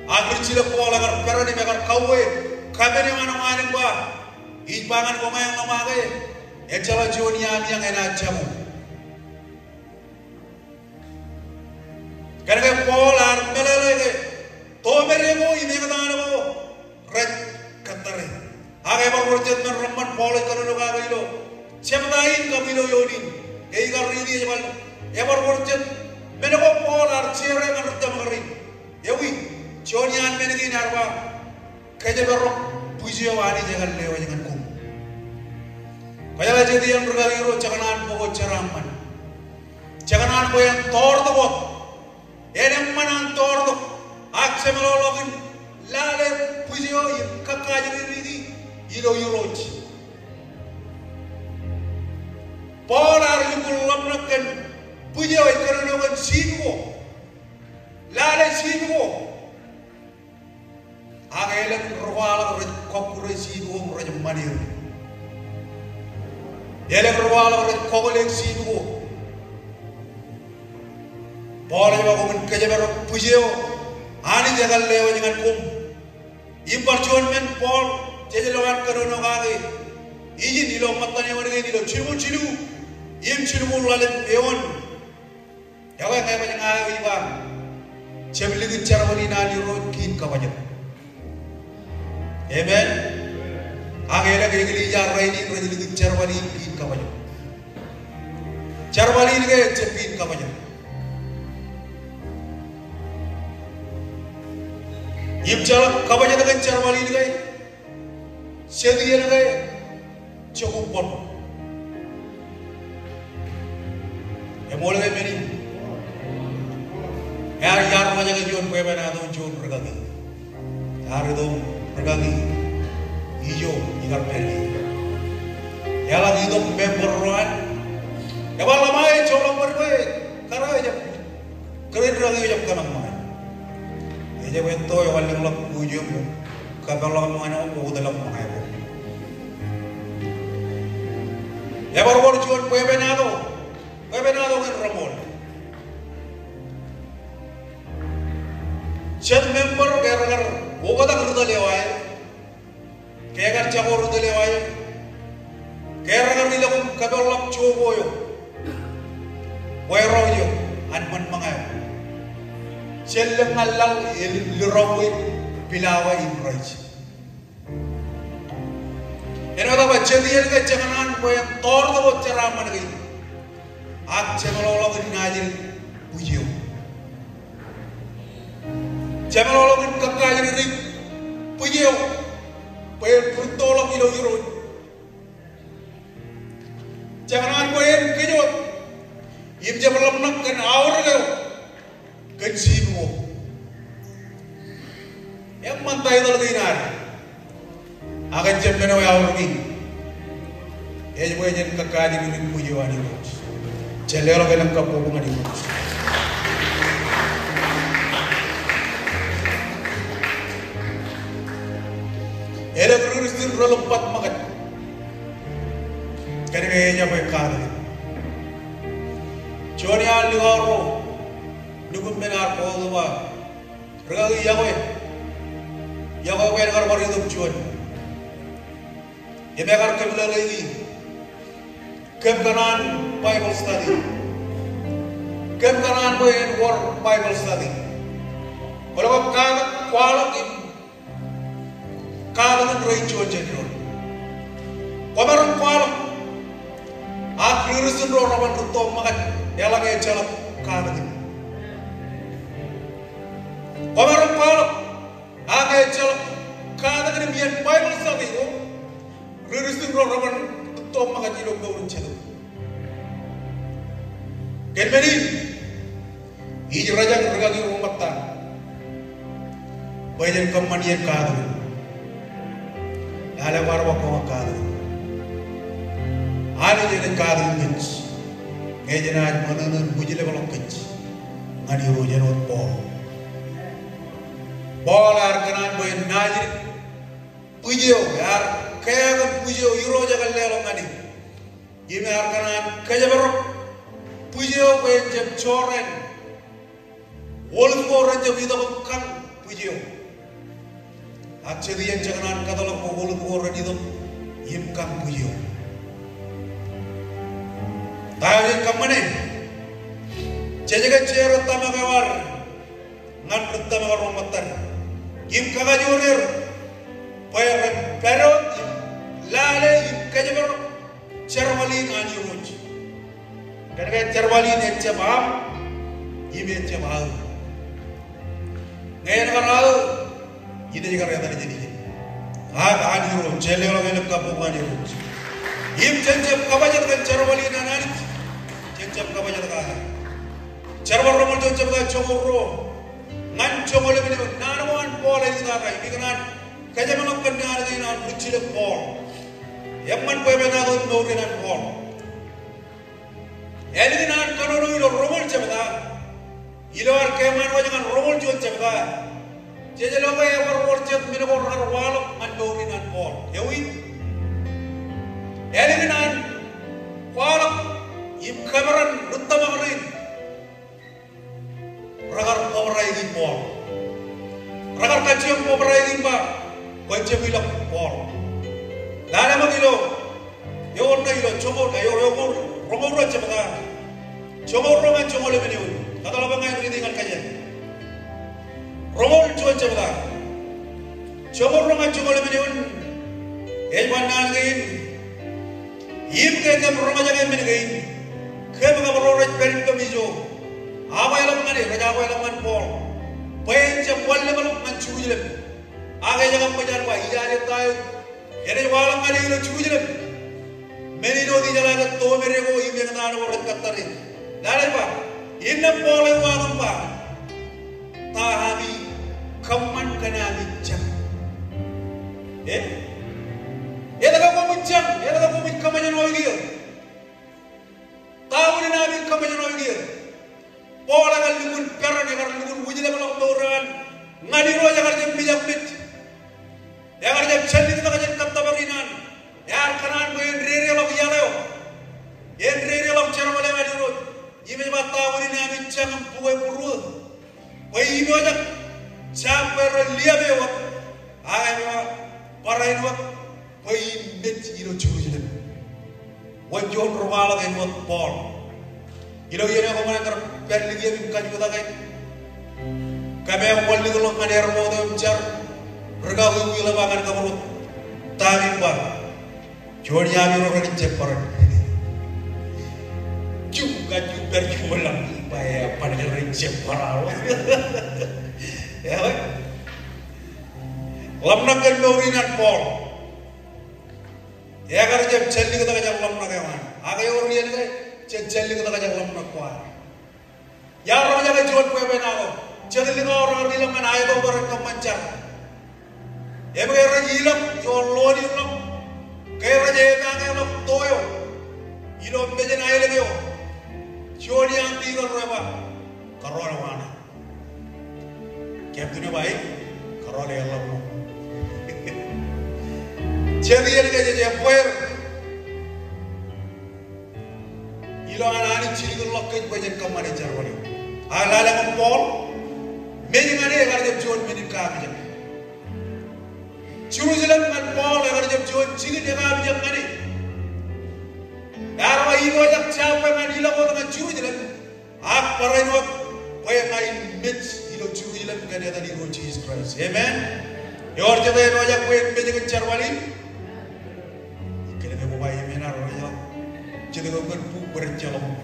Agri chile pol agar perani agar kawe kamene mana mana ba. Ibangan ko mayang lamage. Echala joni am yang ena chamu. Karena polar melelege, tomerego ini kata anu red katare. Agai baru jet merempat polar kalau naga ilo, cemdain kabilo yoni, kei kari ini jaman. Ya baru jet menego polar cere ngerti mengeri. Yawi, jonian menegi narwa, kerja baru puji wani jangan lewa jangan kum. Kaya jadi yang bergaliru jangan pokok ceraman, jangan yang tor tebot. Enem manan tordo akse melologin lale puzio kakajiri ridi ilo yuroji polar yukul lamnakan puzio ikaronogan sinugo lale sinugo agailan ruwala kokure sinugo raja manir elem ruwala kokole sinugo Boleh bawa komen kerja baru pujio, ani jagal lewa jangan kum. Impar cuan men pol, jadi lawan kerana kaki. Iji dilo matanya mana dilo cilu, im cilu lalu ewan. Jaga kayak macam apa iba, cebeli cara mana nadi rokin kawajan. Amen. Agaknya gini jar ini rajin cara mana kin kawajan. Cara mana ini ke cepin kawajan. Yip jalan kabarnya dengan cara malin gay, sedian gay, cukup pon. Ya mulai meni, yar macam kejuan kue mana tu jual bergagi, yar itu bergagi, hijau ikan peri. Ya lagi itu memberuan, ya malam mai colong berbae, karena aja keren bergagi jam kanan mai. Jadi betul yang paling lak bujum, kabar lak mana aku dalam mana aku. Ya baru cuman kue benado kan ramon. Chat member gara-gara, buka tak kerja lewai, kayak kerja kerja lewai, gara-gara ni lakum kabar lak cuboyo, kue rojo, anman mangai. Celem halal lirawi bilawa imraj. Eno apa jadi yang kejangan kau yang tor tu buat ceraman lagi. Ak cemelolog ngajin pujiu. Cemelolog kakajin ring pujiu. Payah bertolak ilo irun. Jangan kau yang kejut. Im cemelam nak kan awal leo. Kensimu. Yang mantai itu lagi nari. Akan cempen awal awalnya. Ejmu ejen kakadi mungkin pujiwan itu. Celero kelam kapobungan itu. Ada Kristen berlempat makan. Karena kayaknya berkata. Cuman yang ligaro, nukun benar kau tu bah. Regali yang kau benar baru hidup cuman. Yang benar kembali lagi. Kemkanan Bible study. Kemkanan Bible study. Kalau kau kaget kualat ini. Kalangan roy cuaca Komeron kualam, Kristen ro rawan ruto makan, yalang ejalak kalangan. Komeron kualam, ejalak kalangan biar Bible study ko, Kristen ro rawan ruto makan ilog gawin celo. Kenmeni, hijrajang regagi rumatan, bayan kamanian kalangan. Ada warwa kau kado, ada jadi kado kenci, ngejena mana bujile balok kenci, ngadi rojan ot bol arkanan boy najir, bujio yar kaya kan bujio roja kan lelo ngadi, ini arkanan kaya berok, bujio boy jam coren, wolf orang jam itu bukan bujio. Aceh yang jangan kata lo kau orang itu imkan puyo. Tahu kemana? Jajakan cerita magawar, ngan pertama romatan. Imkan aja orang, bayar perut, lale imkan aja orang. Cerwalin anjir muj. Karena cerwalin yang cebam, ini cebal. Ngayon kalau ini juga rata jadi. Anjir, jeli orang yang kapung anjir. Im jencap kabaja dengan cerwali nanari, jencap kabaja dengan. Cerwal romal jencap dengan congoro, ngan congoro ini nanawan pola itu tak kaya. Ini kan kaja melakukan nara ini nan kucil pol. Yang man poe benar itu nori nan pol. Ini kan kanono itu romal jencap. Ilawar keman wajah kan romal jencap. Jadi logo yang berwujud minum orang walok mandorin pol. Yawi, elinan walok im kameran utama marin. Ragar pomerai di pol. Ragar kacang pomerai di pa. Kacang bilang pol. Lada magilo. Yo na ilo chomor kayo romor aja baka. Chomor roman chomor lebih ni. Kata lo bangga yang dengan kajian. Romol cuaca berda, cumur roman cumur lebih niun, ejaman gain, im kaya roman jaga min gain, kaya baga roman perin kamijo, apa yang lakukan ini, kerja apa yang lakukan pol, payen jam wal level mancuj lem, agai jaga pajar wa, ijazah tayo, ini walang kali ilo cuj lem, menino di jalan ke to mereka im yang nana orang katari, lalu pa, ini pol yang walang pa, tahabi. Kaman kena bincang, ya tak kau bincang, ya tak kau bincang kaman yang lagi, tahu ni nabi kaman yang lagi, pola kalau lugun peran, kalau lugun wujud kalau orang ngadi roh jangan jam bijak bit, ya kalau jam cendil kita kajian kata berinan, ya kanan gue rere log jaleo, rere log cara boleh ngadi roh, ini macam tahu ni nabi bincang buai purul, buai ibu aja. Sampai lihat bewak, ayam parain wak, koi met ilo cuci lem, wajon rumah lagi buat pol, ilo ini aku mana terperli dia bukan juga tak kami yang wali kalau ngader mau tu bicar, bergaul ilo makan kamu tamin bar, jual yang ilo kan cepat, juga jualan, bayar pada cepat awal. Ya, lamnak kan mewurinan pol. Ya kalau jam celi kita kajar lamnak kawan. Agai orang ni ada jam celi kita kajar lamnak kawan. Ya orang jaga jual kue benago. Jadi orang ilang man ayo barang kemancar. Ebe kaya ilang yon lodi ilang kaya jega ilang toyo. Ilo bejen ayo lagi yo. Jodi yang tiga roba karona wana. Kaya tu ni baik karona ilang mo. Jadi yang kaya jadi puer. Ilo anani ciri gelok kaya bejen kamari jarwani. Alala ngempol. Meni mane agar jab John meni kaam jab. Jerusalem man Paul agar jab John chigi kaam jab mani. Darwa ilo jab chapa man ilo ko dengan Jerusalem. Ak parai no koy ngai mit ilo Jerusalem gade da ilo Jesus Christ. Amen. Yor jab no jab koy meni ke charwali. Kene me bo bayi mena ro yo. Jadi ko ber pu berjalom.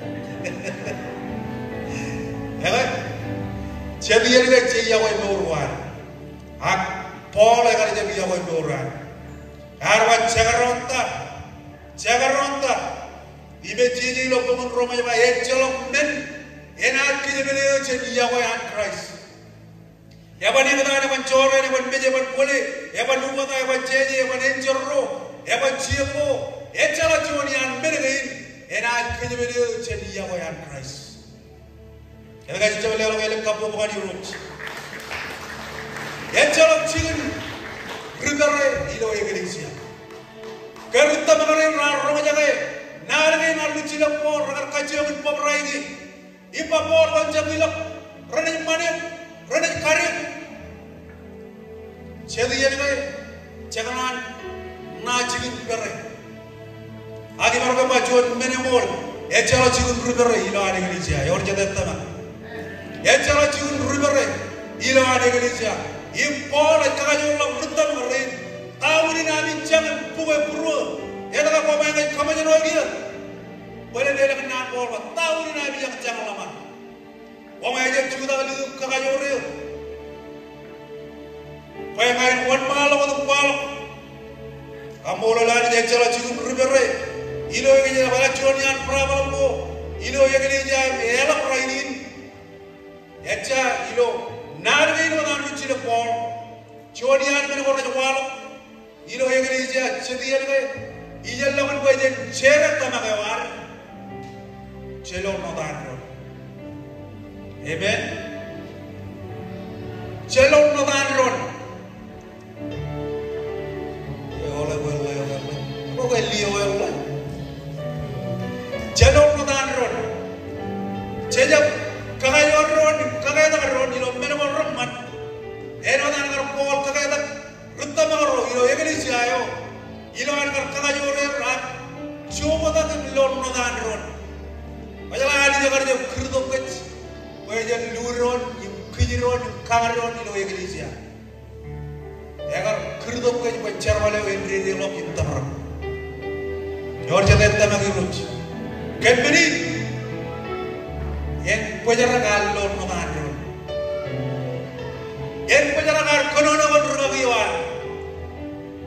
Ya. Jadi yang kita cakap yang berubah, ak Paul yang kita cakap yang berubah, karena cakaronta, ibe jadi lo pengen Roma jema, ejolok men, enak kita beliau jadi yang Christ. Ya bani kita ada mencuri, ya bani beje, bani boleh, ya bani lupa, ya bani jadi, ya bani enjoro, ya bani ciemo, ejolok John yang bergein, enak kita beliau jadi yang Christ. Kita kasih coba lihat orang kapu bukan di rumah. Ya calon cium bergerak ilo egelisya. Kereta mengenai rumah jaga. Nalarnya nalar cilok por, agar kacau yang pemberai ini. Ipa por banjam ilok, renai manem, renai karim. Jadi ya ni jangan najin bergerak. Agi mereka majuan menemol. Ya calon cium bergerak ilo egelisya. Ya orang jadi teman. Ya cara cium ribere, ilo ada gereja. Impor kagak orang berita mengerin. Tahu ni nabi jangan buat puru. Ya tak kau main kamu jangan lagi. Boleh dia nak nak pol. Tahu ni nabi yang jangan lama. Kau main je juga tak lihat kagak orang. Kau main wan malam atau malam. Kamu lalu dia cara cium ribere. Ilo yang jadi bala cuanian problem ko. Ilo yang gereja elak rainin. Echa ilo nargai no dan ruci le por chodian men ko jawal ilo yegri ja chedian ge ijal laman ko je chera tama ge war chelo no dan ro amen chelo no dan ro ole ko ge liyo ole chelo no dan ro chejab kagak ron, kagak ada ron, ilo mana mau ron mat, eno dan agar pol kagak ada, rutta maro, ilo egelis ayo, ilo agar kagak ron rat, cuma tak ilo no dan ron, majalah ali jagar jauh kerdom kec, wajah luron, kijiron, kangaron, ilo egelis ya, agar kerdom kec bacar wale wendri ilo kita ron, jor jadi tanah irut, kembali. Yang penjara lor no mandron, yang penjara kono na kon rugawiwan,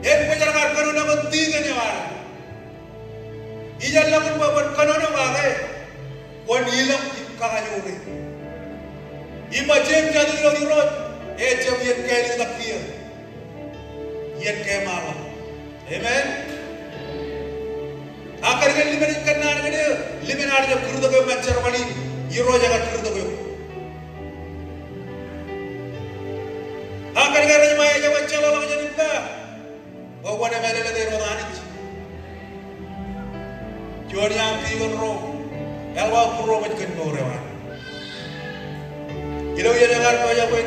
yang penjara kono na kon tiga nyawan, ijal lakon babon kono na bagay, kon ilang kakanyuri, ima jem jadi lo dirot, jem yen kaya takdir, yen kaya malam, amen. Akar kan lima ni kanan kan dia, lima hari jam kuru tak macam mana. Iro jaga kuru tu. Angkat kerana maya jaga cala lama jadi apa? Bawa nama lele dari mana ni? Jual yang tiga ro, elwa kuru macam orang. Ilo yang dengar baca pun,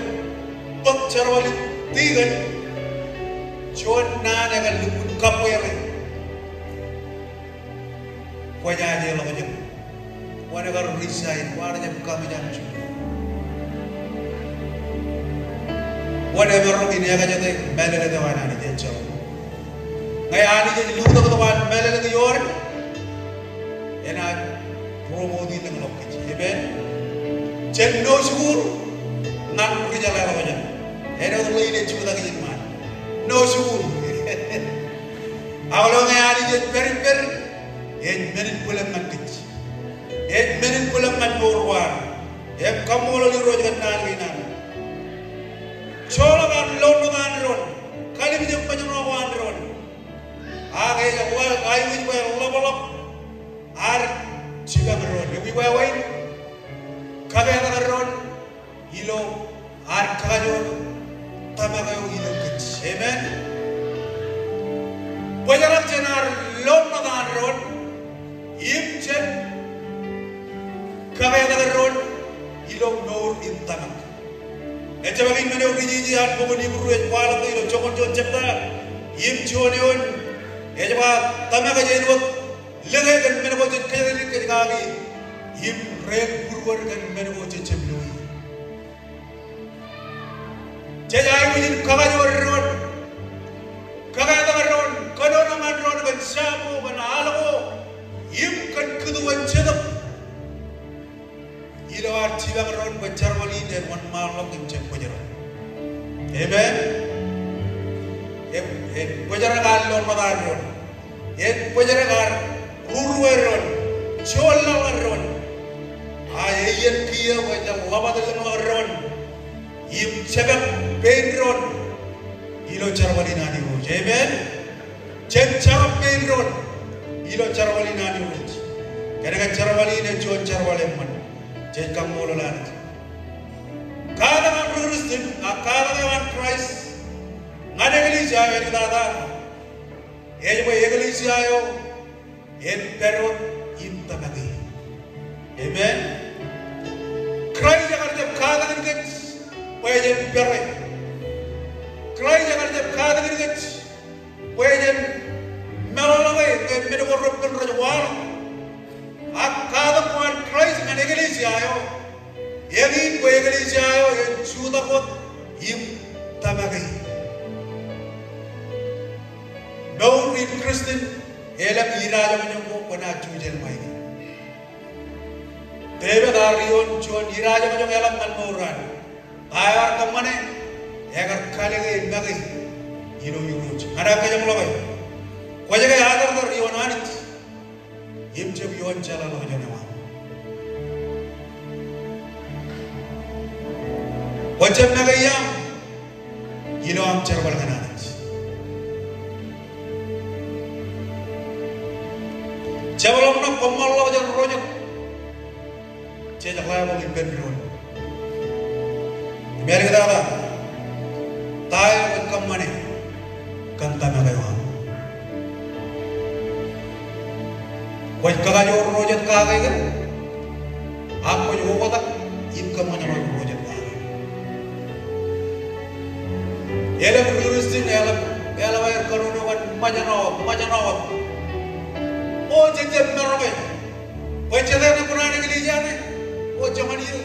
pengcar wali tiga. Jual nana kan luput kapoyere. Kau jadi lama jadi. Wana karo resign, wana nya kami jangan cukup. Wana baru ini aja jadi melele dewan ani dia jauh. Gaya ani jadi lu tu dewan melele tu yor. Enak promo di tengah lokasi, amen. Cendol syukur, nan kerja lama aja. Enak tu ini cukup lagi jadi mana? No syukur. Awalnya gaya ani jadi per, menit pulang mati. Menit pulang mat borwar, kamu lalu rojan nari nan, age ya wal ay wi wel lobolop ar chiga ron wi wawain kabe na ron ilo ar kajo tamaga ilo kit amen wajarak jenar lom na ron imchen kabe na ron ilo nor intamag echa bagin mene uriji at bogoni buru et wala ilo chokon chon chepta im chonion eja tamaga jenu lege kan mene ko jet kayri ke ngagi im rek burwar kan mene ko jet cheblo jajai wajin kaga ron kaga ron kono na ron kan sabu kan algo im kan kudu wanchedap ilo archiva ron bacar wali den wan malok kan cek bajara amen bajara galon madar ron bajara gar rurueron cholaron ayen kia wajal labadalron im sebab penron ilo charwali nani ho amen chen charap penron ilo charwali nani ho kada charwali ne chon charwale man chen kamolo lan kada man rustin akada man Christ ngadegli jawe dada ejbo egli jayo en pero intamagi amen Christ jangan jab kada ngit waje pere Christ jangan jab kada ngit waje melalawe ke medo robben rajwal akada kuan Christ ngadegli jayo yegi egli jayo en suda ko intamagi no in Christian elam iraja menyembo kona chujel mai tebe darion chon iraja menyong elam manmoran ayar kamane egar kalege nagi iro yuruj ada kajam lobai wajaga adar dar yonanit imje yon chala lo jona wajam nagayam ilo am charbal gananat Jabalom na komallo jan rojak cejak laya mo limben ron mere dada tayo kamane kanta na kayo waj kagajo rojak kagay kan ako yung watak im kamane rojak kagay elam ruristin elam ayar karuno wan majanawat oh jajab merobe oh jajab na kurang lagi lijane oh zaman ini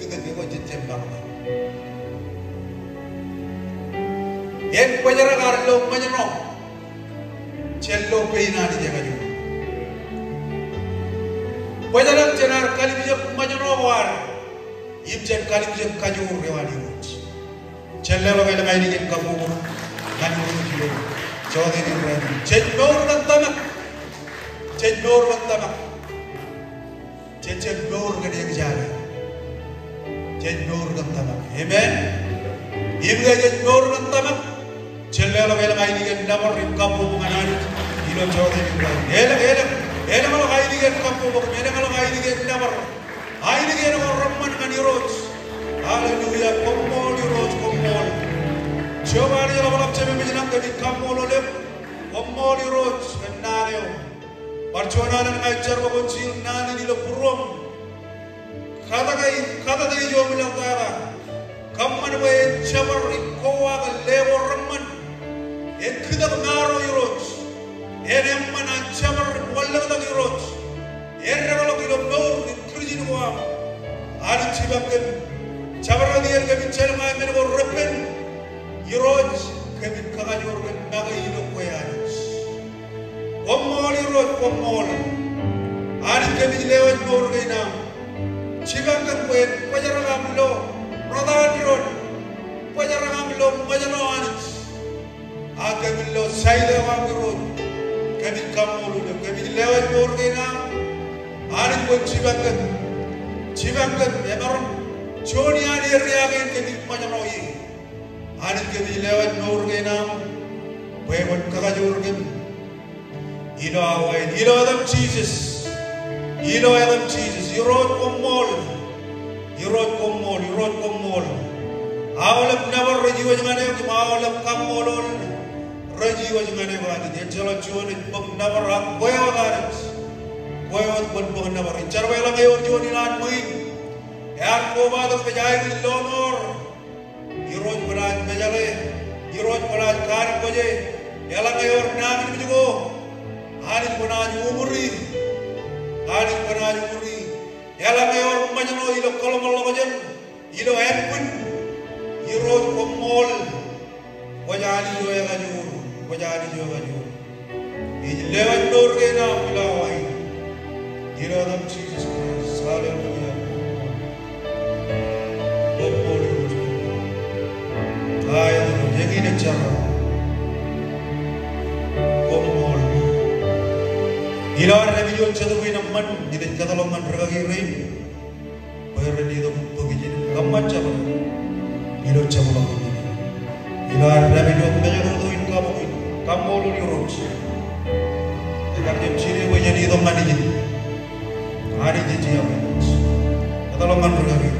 gede oh jajab merobe yen pajara karlo majano cello peina di jaga juga pajara jenar kali bijak majano war imjen kali bijak kaju rewani cello bagai lemai di kamu kan kilo jauh ini berani cello dan tamak Cendor wantama, cendor gede jaga, cendor wantama, amen. Ibu cendor wantama, cellela bela main dengan namor kampung menganar, ilo jauh dari berani. Elam kalau main dengan kampung, elam kalau main dengan namor, main dengan namor ramman kaniroj, haleluya, komol iroj komol. Coba ni kalau malam cemil menjenang dari kampung lolem, komol iroj kenalio. Perjuangan ngajar bagunci nani di lepurom, kata dari jauh melantara, kaman bayi cabar ikowa lewor raman, kita ngaro iroj, man cabar walau tak iroj, kalau kita nor kerjin wam, ada cibakan, cabar dia kami cari main menebor ramen, iroj kami kagajor kami naga ilok wayar. Komol irot komol, hari kami lewat morgena, cibakan kue pajarang lo, rodan irot, pajarang lo majano anis, kami lo saya lewat irot, kami kamol lo, kami lewat morgena, hari kue cibakan, emang Joni hari reagen kami majano ini, hari kami lewat morgena, kue kagajur kami. Ilo awain, ilo adam Jesus. Ilo adam Jesus. Irot komol. Irot komol, irot komol. Awalap nabar rajiwa jangane ko awalap kamolol. Rajiwa jangane ko ati dia jalan jual it bang nabar ak goyo garet. Goyo ban bang nabar. Charwa lang ayo jual ilan muin. Yak ko ba to pejai ni lonor. Irot beraj bejale. Irot beraj kar ko je. Yalang ayo nang ni ko. Hari penaju umuri, hari penaju umuri. Yalang ayor majano ilo kolomol majan, ilo Edwin, iro komol, wajani jo yang ajur, wajani jo yang ajur. Lewan dor kena pilawai, iro adam Jesus Christ, hallelujah. Komol itu, ayat itu jadi necara. Ilar revision chadui namman jidin katalongan ragagi rin bayar di dom pagijin kamman chabar ilo chabalong ilar revision meja do in kamolu ni roch ilar jem chire bayar di dom manijin hari jeji apa katalongan ragagi